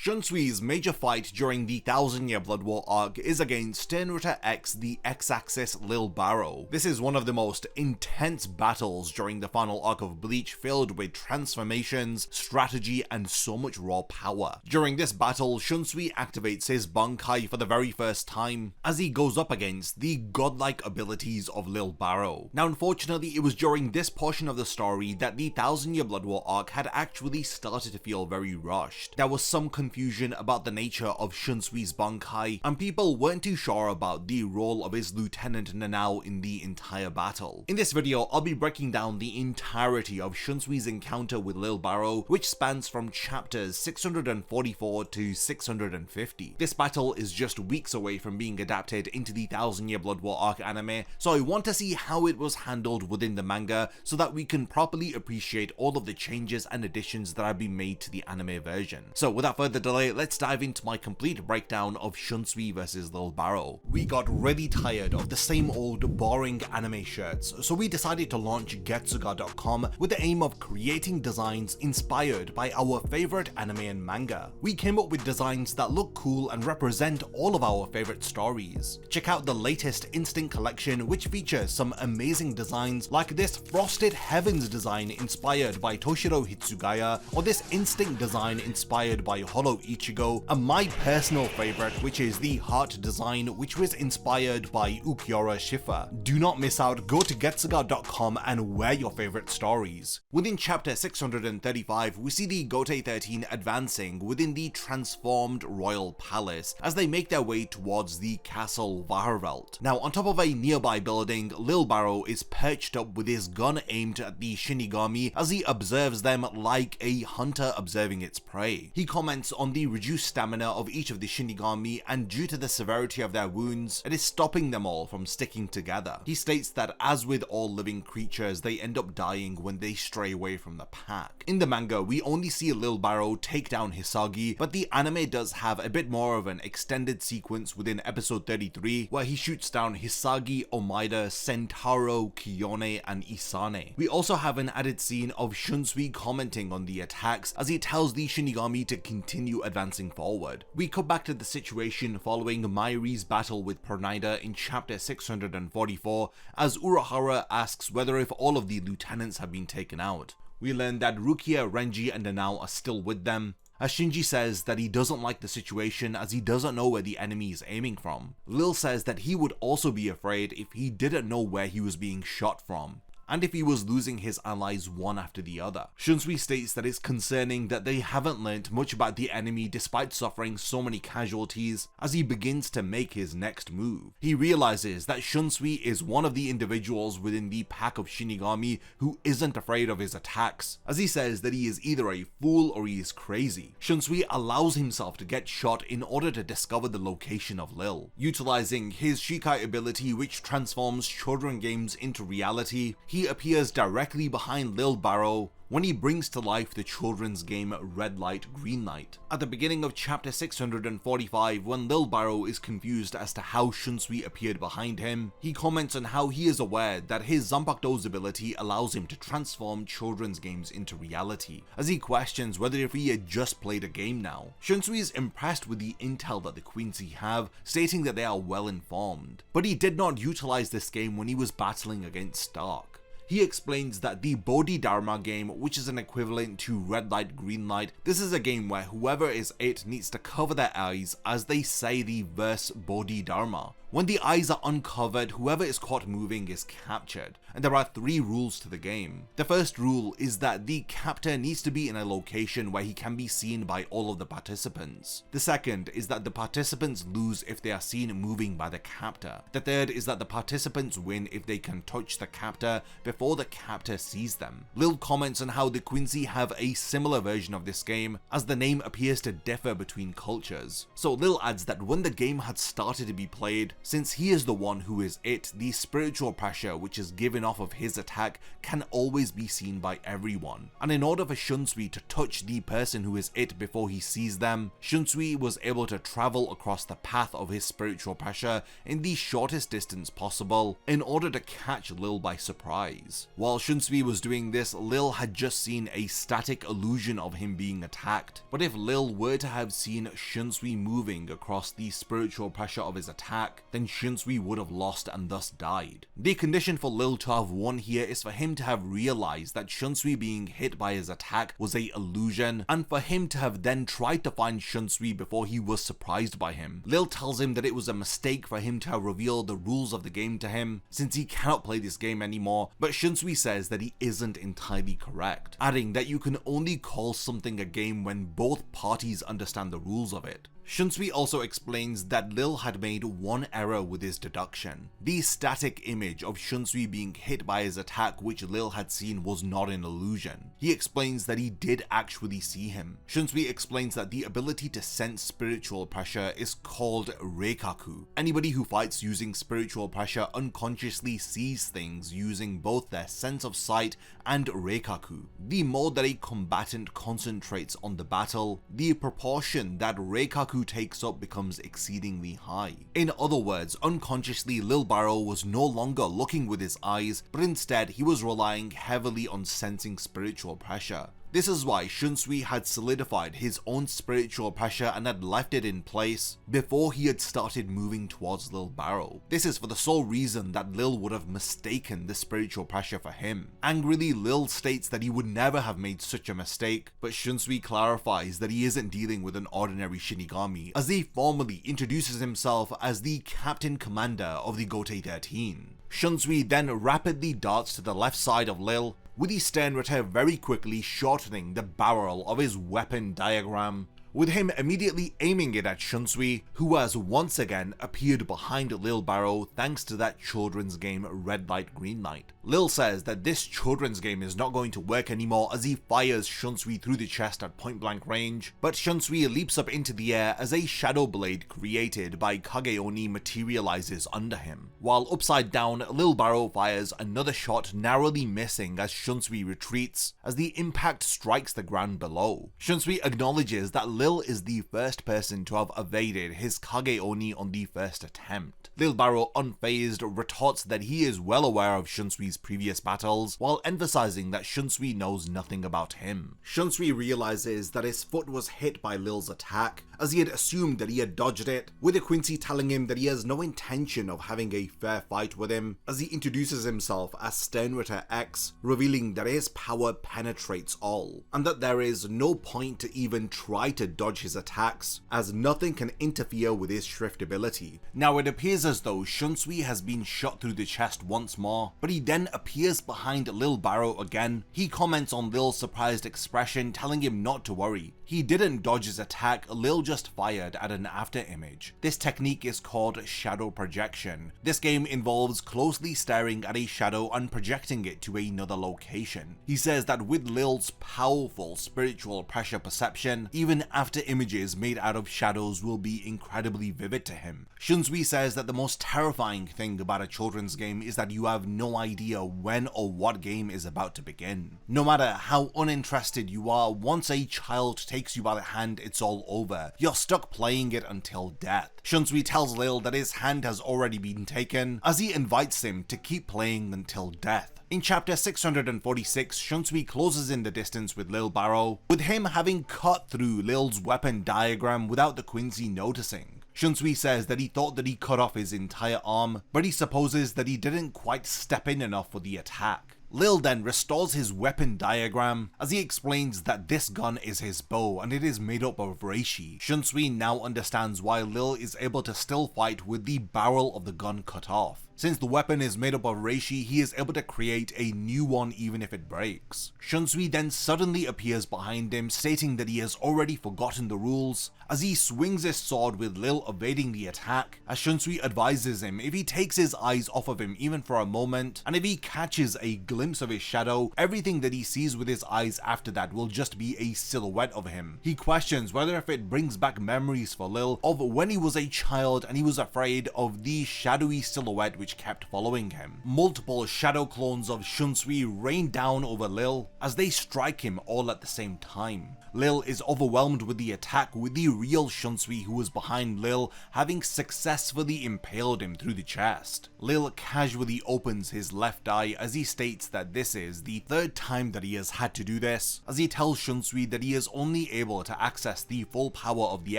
Shunsui's major fight during the 1000-Year Blood War arc is against Sternritter X, the X-Axis Lille Barro. This is one of the most intense battles during the final arc of Bleach, filled with transformations, strategy, and so much raw power. During this battle, Shunsui activates his Bankai for the very first time, as he goes up against the godlike abilities of Lille Barro. Now unfortunately, it was during this portion of the story that the 1000-Year Blood War arc had actually started to feel very rushed. There was some confusion about the nature of Shunsui's Bankai, and people weren't too sure about the role of his Lieutenant Nanao in the entire battle. In this video, I'll be breaking down the entirety of Shunsui's encounter with Lille Barro, which spans from chapters 644 to 650. This battle is just weeks away from being adapted into the 1000-Year Blood War arc anime, so I want to see how it was handled within the manga so that we can properly appreciate all of the changes and additions that have been made to the anime version. So without further delay, let's dive into my complete breakdown of Shunsui vs Lille Barro. We got really tired of the same old boring anime shirts, so we decided to launch Getsuga.com with the aim of creating designs inspired by our favorite anime and manga. We came up with designs that look cool and represent all of our favorite stories. Check out the latest Instinct collection, which features some amazing designs like this Frosted Heavens design inspired by Toshiro Hitsugaya, or this Instinct design inspired by Holo Ichigo, and my personal favorite, which is the Heart design, which was inspired by Ukiura Shifa. Do not miss out, go to Getsuga.com and wear your favorite stories. Within chapter 635, we see the Gote 13 advancing within the transformed royal palace as they make their way towards the castle Vaharvelt. Now on top of a nearby building, Lille Barro is perched up with his gun aimed at the Shinigami as he observes them like a hunter observing its prey. He comments on the reduced stamina of each of the Shinigami, and due to the severity of their wounds, it is stopping them all from sticking together. He states that as with all living creatures, they end up dying when they stray away from the pack. In the manga, we only see Lille Barro take down Hisagi, but the anime does have a bit more of an extended sequence within episode 33 where he shoots down Hisagi, Omaida, Sentaro, Kiyone, and Isane. We also have an added scene of Shunsui commenting on the attacks as he tells the Shinigami to continue advancing forward. We cut back to the situation following Mairi's battle with Pernida in chapter 644 as Urahara asks whether if all of the lieutenants have been taken out. We learn that Rukia, Renji, and Nanao are still with them, as Shinji says that he doesn't like the situation as he doesn't know where the enemy is aiming from. Lille says that he would also be afraid if he didn't know where he was being shot from, and if he was losing his allies one after the other. Shunsui states that it's concerning that they haven't learnt much about the enemy despite suffering so many casualties as he begins to make his next move. He realizes that Shunsui is one of the individuals within the pack of Shinigami who isn't afraid of his attacks, as he says that he is either a fool or he is crazy. Shunsui allows himself to get shot in order to discover the location of Lille. Utilizing his Shikai ability, which transforms children games into reality, he appears directly behind Lille Barro when he brings to life the children's game Red Light, Green Light. At the beginning of chapter 645, when Lille Barro is confused as to how Shunsui appeared behind him, he comments on how he is aware that his Zanpakuto's ability allows him to transform children's games into reality, as he questions whether if he had just played a game now. Shunsui is impressed with the intel that the Quincy have, stating that they are well informed, but he did not utilize this game when he was battling against Stark. He explains that the Bodhidharma game, which is an equivalent to Red Light, Green Light, this is a game where whoever is it needs to cover their eyes as they say the verse Bodhidharma. When the eyes are uncovered, whoever is caught moving is captured, and there are 3 rules to the game. The first rule is that the captor needs to be in a location where he can be seen by all of the participants. The second is that the participants lose if they are seen moving by the captor. The third is that the participants win if they can touch the captor before the captor sees them. Lille comments on how the Quincy have a similar version of this game, as the name appears to differ between cultures. So Lille adds that when the game had started to be played, Since he is the one who is it, the spiritual pressure which is given off of his attack can always be seen by everyone. And in order for Shunsui to touch the person who is it before he sees them, Shunsui was able to travel across the path of his spiritual pressure in the shortest distance possible in order to catch Lille by surprise. While Shunsui was doing this, Lille had just seen a static illusion of him being attacked, but if Lille were to have seen Shunsui moving across the spiritual pressure of his attack, then Shunsui would have lost and thus died. The condition for Lille to have won here is for him to have realized that Shunsui being hit by his attack was a illusion, and for him to have then tried to find Shunsui before he was surprised by him. Lille tells him that it was a mistake for him to have revealed the rules of the game to him, since he cannot play this game anymore, but Shunsui says that he isn't entirely correct, adding that you can only call something a game when both parties understand the rules of it. Shunsui also explains that Lille had made one error with his deduction. The static image of Shunsui being hit by his attack which Lille had seen was not an illusion. He explains that he did actually see him. Shunsui explains that the ability to sense spiritual pressure is called Reikaku. Anybody who fights using spiritual pressure unconsciously sees things using both their sense of sight and Reikaku. The more that a combatant concentrates on the battle, the proportion that Reikaku takes up becomes exceedingly high. In other words, unconsciously Lille Barro was no longer looking with his eyes, but instead he was relying heavily on sensing spiritual pressure. This is why Shunsui had solidified his own spiritual pressure and had left it in place before he had started moving towards Lille Barro. This is for the sole reason that Lille would have mistaken the spiritual pressure for him. Angrily, Lille states that he would never have made such a mistake, but Shunsui clarifies that he isn't dealing with an ordinary Shinigami, as he formally introduces himself as the Captain Commander of the Gotei 13. Shunsui then rapidly darts to the left side of Lille, with the Sternritter very quickly shortening the barrel of his weapon diagram, with him immediately aiming it at Shunsui, who has once again appeared behind Lille Barro thanks to that children's game Red Light Green Light. Lille says that this children's game is not going to work anymore as he fires Shunsui through the chest at point blank range, but Shunsui leaps up into the air as a shadow blade created by Kageoni materializes under him. While upside down, Lille Barro fires another shot, narrowly missing as Shunsui retreats as the impact strikes the ground below. Shunsui acknowledges that Lille is the first person to have evaded his Kageoni on the first attempt. Lille Barro, unfazed, retorts that he is well aware of Shunsui's previous battles, while emphasizing that Shunsui knows nothing about him. Shunsui realizes that his foot was hit by Lille's attack, as he had assumed that he had dodged it, with Quincy telling him that he has no intention of having a fair fight with him, as he introduces himself as Sternritter X, revealing that his power penetrates all, and that there is no point to even try to dodge his attacks, as nothing can interfere with his shrift ability. Now it appears as though Shunsui has been shot through the chest once more, but he then appears behind Lille Barro again. He comments on Lille's surprised expression, telling him not to worry. He didn't dodge his attack, Lille just fired at an after image. This technique is called shadow projection. This game involves closely staring at a shadow and projecting it to another location. He says that with Lille's powerful spiritual pressure perception, even after images made out of shadows will be incredibly vivid to him. Shunsui says that the most terrifying thing about a children's game is that you have no idea when or what game is about to begin. No matter how uninterested you are, once a child takes you by the hand, it's all over. You're stuck playing it until death. Shunsui tells Lille that his hand has already been taken, as he invites him to keep playing until death. In chapter 646, Shunsui closes in the distance with Lille Barro, with him having cut through Lille's weapon diagram without the Quincy noticing. Shunsui says that he thought that he cut off his entire arm, but he supposes that he didn't quite step in enough for the attack. Lille then restores his weapon diagram, as he explains that this gun is his bow and it is made up of reishi. Shunsui now understands why Lille is able to still fight with the barrel of the gun cut off. Since the weapon is made up of reishi, he is able to create a new one even if it breaks. Shunsui then suddenly appears behind him, stating that he has already forgotten the rules, as he swings his sword with Lille evading the attack, as Shunsui advises him if he takes his eyes off of him even for a moment, and if he catches a glimpse glimpse of his shadow, everything that he sees with his eyes after that will just be a silhouette of him. He questions whether if it brings back memories for Lille of when he was a child and he was afraid of the shadowy silhouette which kept following him. Multiple shadow clones of Shunsui rain down over Lille as they strike him all at the same time. Lille is overwhelmed with the attack, with the real Shunsui who was behind Lille having successfully impaled him through the chest. Lille casually opens his left eye as he states that this is the third time that he has had to do this, as he tells Shunsui that he is only able to access the full power of the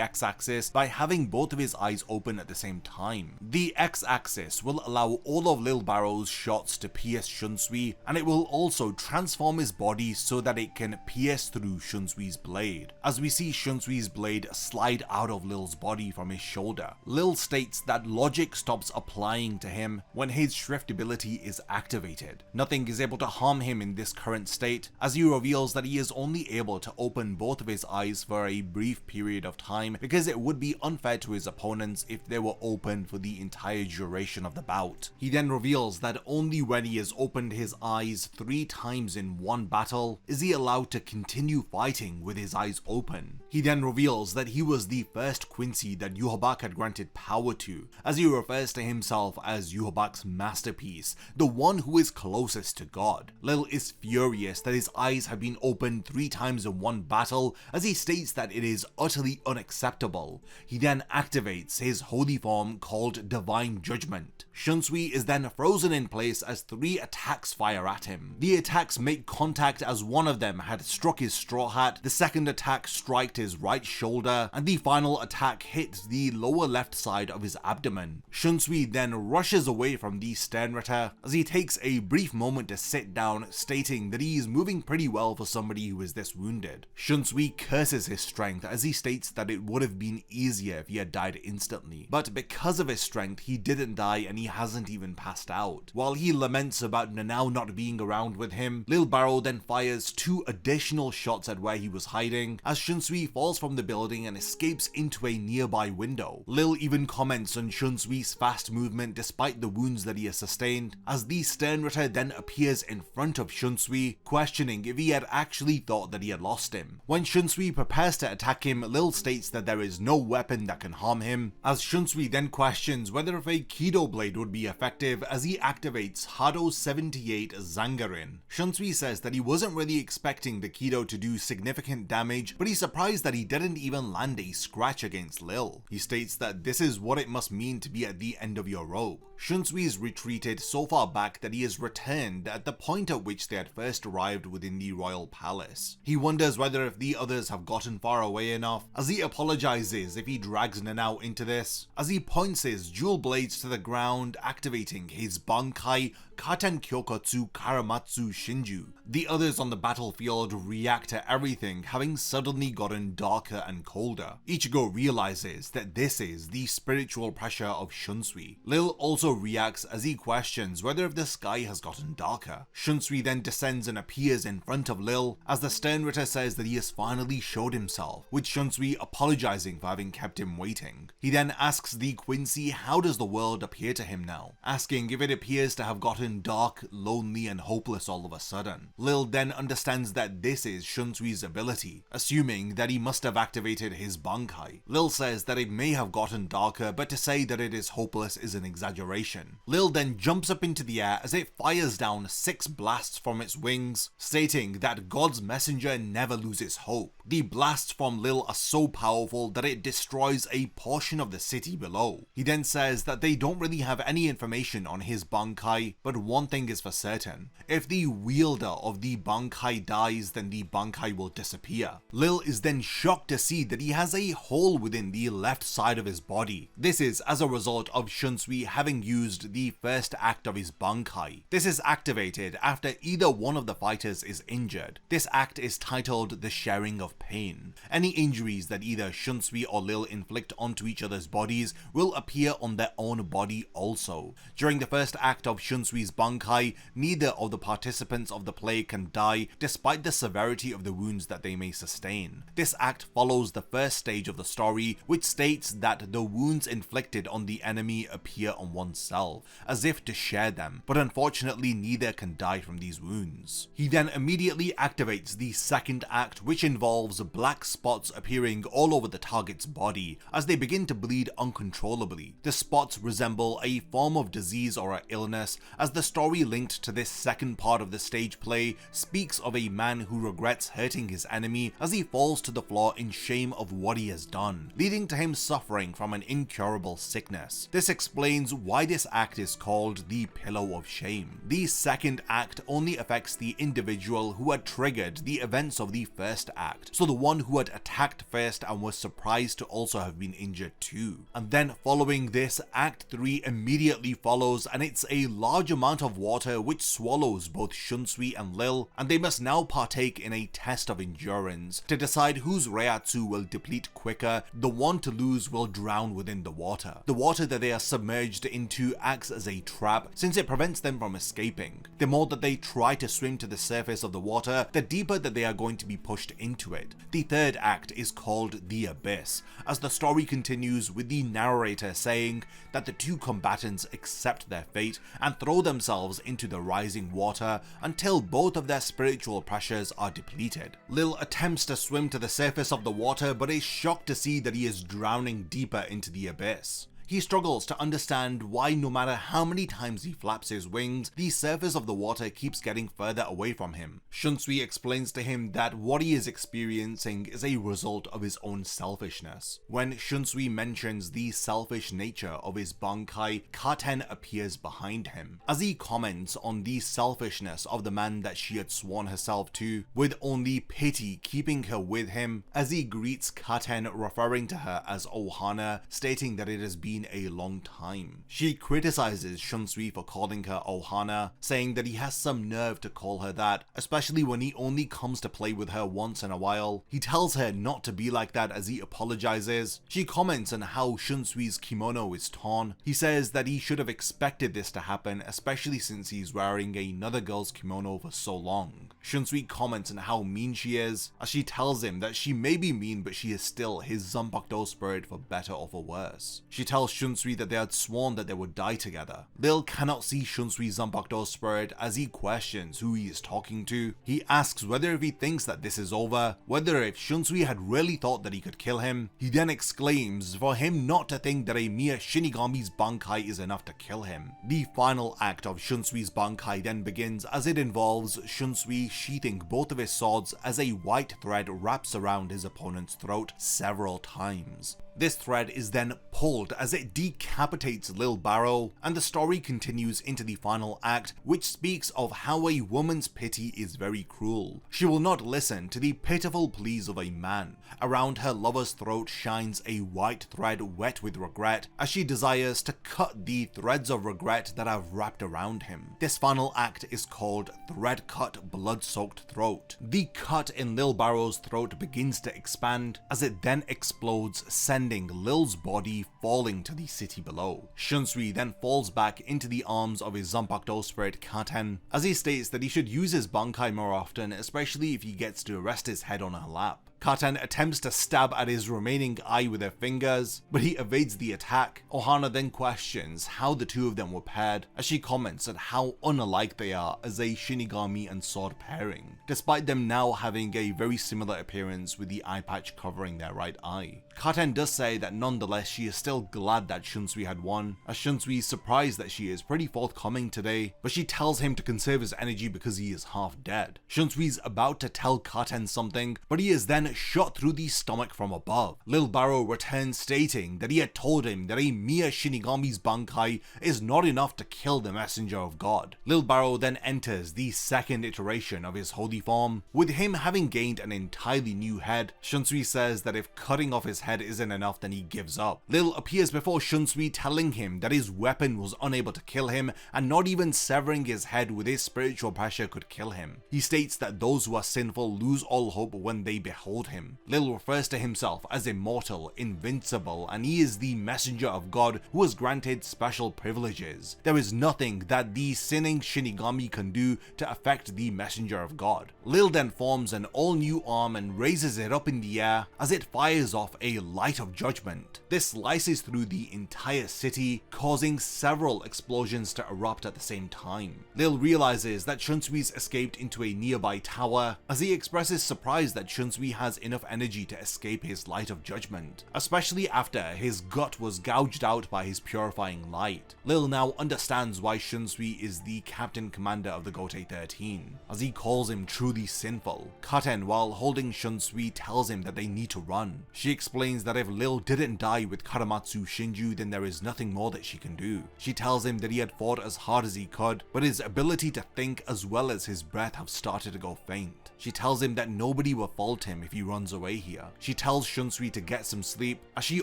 X-axis by having both of his eyes open at the same time. The X-axis will allow all of Lille Barro's shots to pierce Shunsui, and it will also transform his body so that it can pierce through Shunsui's blade. As we see Shunsui's blade slide out of Lille's body from his shoulder, Lille states that logic stops applying to him when his shrift ability is activated. Nothing is able to harm him in this current state, as he reveals that he is only able to open both of his eyes for a brief period of time because it would be unfair to his opponents if they were open for the entire duration of the bout. He then reveals that only when he has opened his eyes 3 times in one battle is he allowed to continue fighting with his eyes open. He then reveals that he was the first Quincy that Yhwach had granted power to, as he refers to himself as Yhwach's masterpiece, the one who is closest to God. Lille is furious that his eyes have been opened 3 times in one battle, as he states that it is utterly unacceptable. He then activates his holy form called Divine Judgment. Shunsui is then frozen in place as 3 attacks fire at him. The attacks make contact as one of them had struck his straw hat, the second attack striked his right shoulder, and the final attack hit the lower left side of his abdomen. Shunsui then rushes away from the Sternritter as he takes a brief moment to sit down, stating that he is moving pretty well for somebody who is this wounded. Shunsui curses his strength as he states that it would have been easier if he had died instantly, but because of his strength he didn't die and he hasn't even passed out. While he laments about Nanao not being around with him, Lille Barro then fires 2 additional shots at where he was hiding as Shunsui falls from the building and escapes into a nearby window. Lille even comments on Shunsui's fast movement despite the wounds that he has sustained, as the Sternritter then appears in front of Shunsui, questioning if he had actually thought that he had lost him. When Shunsui prepares to attack him, Lille states that there is no weapon that can harm him, as Shunsui then questions whether if a Kido blade would be effective as he activates Hado 78 Zangarin. Shunsui says that he wasn't really expecting the Kido to do significant damage, but he's surprised that he didn't even land a scratch against Lille. He states that this is what it must mean to be at the end of your rope. Shunsui is retreated so far back that he is returned at the point at which they had first arrived within the royal palace. He wonders whether if the others have gotten far away enough, as he apologizes if he drags Nanao into this, as he points his dual blades to the ground, activating his Bankai Katen Kyokotsu Karamatsu Shinju. The others on the battlefield react to everything having suddenly gotten darker and colder. Ichigo realizes that this is the spiritual pressure of Shunsui. Lille also reacts as he questions whether if the sky has gotten darker. Shunsui then descends and appears in front of Lille as the Sternritter says that he has finally showed himself, with Shunsui apologizing for having kept him waiting. He then asks the Quincy how does the world appear to him now, asking if it appears to have gotten dark, lonely and hopeless all of a sudden. Lille then understands that this is Shunsui's ability, assuming that he must have activated his Bankai. Lille says that it may have gotten darker, but to say that it is hopeless is an exaggeration. Lille then jumps up into the air as it fires down 6 blasts from its wings, stating that God's messenger never loses hope. The blasts from Lille are so powerful that it destroys a portion of the city below. He then says that they don't really have any information on his Bankai, but one thing is for certain: if the wielder of the Bankai dies, then the Bankai will disappear. Lille is then shocked to see that he has a hole within the left side of his body. This is as a result of Shunsui having used the first act of his Bankai. This is activated after either one of the fighters is injured. This act is titled the Sharing of Pain. Any injuries that either Shunsui or Lille inflict onto each other's bodies will appear on their own body also. During the first act of Shunsui's Bankai, neither of the participants of the play can die despite the severity of the wounds that they may sustain. This act follows the first stage of the story, which states that the wounds inflicted on the enemy appear on one oneself, as if to share them, but unfortunately neither can die from these wounds. He then immediately activates the second act, which involves black spots appearing all over the target's body as they begin to bleed uncontrollably. The spots resemble a form of disease or an illness, as the story linked to this second part of the stage play speaks of a man who regrets hurting his enemy as he falls to the floor in shame of what he has done, leading to him suffering from an incurable sickness. This explains why this act is called the Pillow of Shame. The second act only affects the individual who had triggered the events of the first act, so the one who had attacked first and was surprised to also have been injured too. And then following this, Act 3 immediately follows, and it's a large amount of water which swallows both Shunsui and Lille, and they must now partake in a test of endurance to decide whose Reiatsu will deplete quicker. The one to lose will drown within the water. The water that they are submerged into acts as a trap, since it prevents them from escaping. The more that they try to swim to the surface of the water, the deeper that they are going to be pushed into it. The third act is called The Abyss, as the story continues with the narrator saying that the two combatants accept their fate and throw themselves into the rising water until both of their spiritual pressures are depleted. Lille attempts to swim to the surface of the water, but is shocked to see that he is drowning deeper into the abyss. He struggles to understand why no matter how many times he flaps his wings, the surface of the water keeps getting further away from him. Shunsui explains to him that what he is experiencing is a result of his own selfishness. When Shunsui mentions the selfish nature of his Bankai, COULDN appears behind him, as he comments on the selfishness of the man that she had sworn herself to, with only pity keeping her with him, as he greets COULDN, referring to her as Ohana, stating that it has been a long time. She criticizes Shunsui for calling her Ohana, saying that he has some nerve to call her that, especially when he only comes to play with her once in a while. He tells her not to be like that as he apologizes. She comments on how Shunsui's kimono is torn. He says that he should have expected this to happen, especially since he's wearing another girl's kimono for so long. Shunsui comments on how mean she is, as she tells him that she may be mean, but she is still his Zanpakuto spirit for better or for worse. She tells Shunsui that they had sworn that they would die together. Lille cannot see Shunsui's Zanpakuto spirit as he questions who he is talking to. He asks whether if he thinks that this is over, whether if Shunsui had really thought that he could kill him. He then exclaims for him not to think that a mere Shinigami's Bankai is enough to kill him. The final act of Shunsui's Bankai then begins, as it involves Shunsui sheathing both of his swords as a white thread wraps around his opponent's throat several times. This thread is then pulled as it decapitates Lille Barro, and the story continues into the final act, which speaks of how a woman's pity is very cruel. She will not listen to the pitiful pleas of a man. Around her lover's throat shines a white thread wet with regret, as she desires to cut the threads of regret that have wrapped around him. This final act is called Thread Cut Blood-Soaked Throat. The cut in Lille Barro's throat begins to expand, as it then explodes, sending Lille's body falling to the city below. Shunsui then falls back into the arms of his Zanpakuto spirit COULDN, as he states that he should use his Bankai more often, especially if he gets to rest his head on her lap. COULDN attempts to stab at his remaining eye with her fingers, but he evades the attack. Ohana then questions how the two of them were paired, as she comments on how unalike they are as a Shinigami and sword pairing, despite them now having a very similar appearance with the eye patch covering their right eye. COULDN does say that nonetheless she is still glad that Shunsui had won, as Shunsui is surprised that she is pretty forthcoming today, but she tells him to conserve his energy because he is half dead. Shunsui is about to tell COULDN something, but he is then shot through the stomach from above. Lille Barro returns, stating that he had told him that a mere Shinigami's Bankai is not enough to kill the messenger of God. Lille Barro then enters the second iteration of his holy form, with him having gained an entirely new head. Shunsui says that if cutting off his head isn't enough, then he gives up. Lille appears before Shunsui, telling him that his weapon was unable to kill him, and not even severing his head with his spiritual pressure could kill him. He states that those who are sinful lose all hope when they behold told him. Lille refers to himself as immortal, invincible, and he is the messenger of God who was granted special privileges. There is nothing that the sinning Shinigami can do to affect the messenger of God. Lille then forms an all-new arm and raises it up in the air as it fires off a light of judgment. This slices through the entire city, causing several explosions to erupt at the same time. Lille realizes that Shunsui's escaped into a nearby tower, as he expresses surprise that Shunsui has enough energy to escape his light of judgment, especially after his gut was gouged out by his purifying light. Lille now understands why Shunsui is the captain commander of the Gotei 13, as he calls him truly sinful. COULDN, while holding Shunsui, tells him that they need to run. She explains that if Lille didn't die with Karamatsu Shinju, then there is nothing more that she can do. She tells him that he had fought as hard as he could, but his ability to think as well as his breath have started to go faint. She tells him that nobody will fault him if he runs away here. She tells Shunsui to get some sleep as she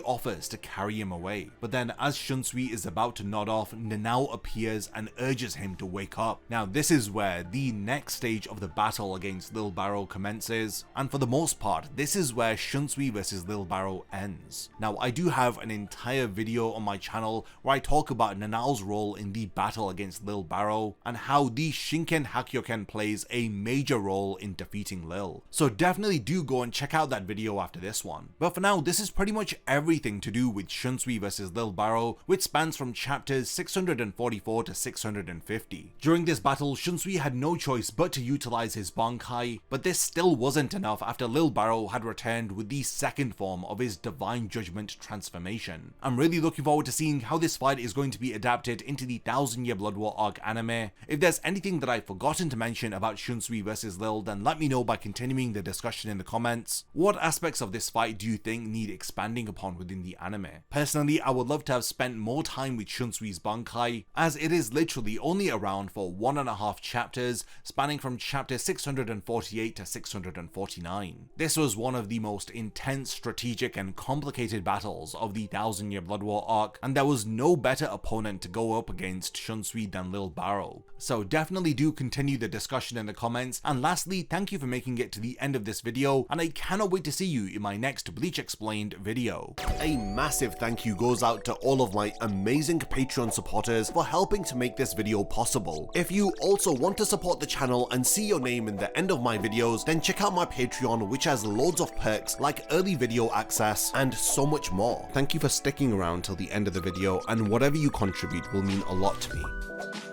offers to carry him away. But then as Shunsui is about to nod off, Nanao appears and urges him to wake up. Now this is where the next stage of the battle against Lille Barro commences, and for the most part this is where Shunsui vs Lille Barro ends. Now I do have an entire video on my channel where I talk about Nanao's role in the battle against Lille Barro and how the Shinken Hakyoken plays a major role in defeating Lille. So definitely do go and check out that video after this one. But for now, this is pretty much everything to do with Shunsui vs Lille Barro, which spans from chapters 644 to 650. During this battle, Shunsui had no choice but to utilize his Bankai, but this still wasn't enough after Lille Barro had returned with the second form of his Divine Judgment transformation. I'm really looking forward to seeing how this fight is going to be adapted into the 1000-Year Blood War arc anime. If there's anything that I've forgotten to mention about Shunsui vs Lille, then let me know by continuing the discussion in the comments. What aspects of this fight do you think need expanding upon within the anime? Personally, I would love to have spent more time with Shunsui's Bankai, as it is literally only around for 1.5 chapters, spanning from chapter 648 to 649. This was one of the most intense, strategic and complicated battles of the 1000-Year Blood War arc, and there was no better opponent to go up against Shunsui than Lille Barro. So definitely do continue the discussion in the comments, and lastly, thank you for making it to the end of this video, and I cannot wait to see you in my next Bleach Explained video. A massive thank you goes out to all of my amazing Patreon supporters for helping to make this video possible. If you also want to support the channel and see your name in the end of my videos, then check out my Patreon, which has loads of perks like early video access and so much more. Thank you for sticking around till the end of the video, and whatever you contribute will mean a lot to me.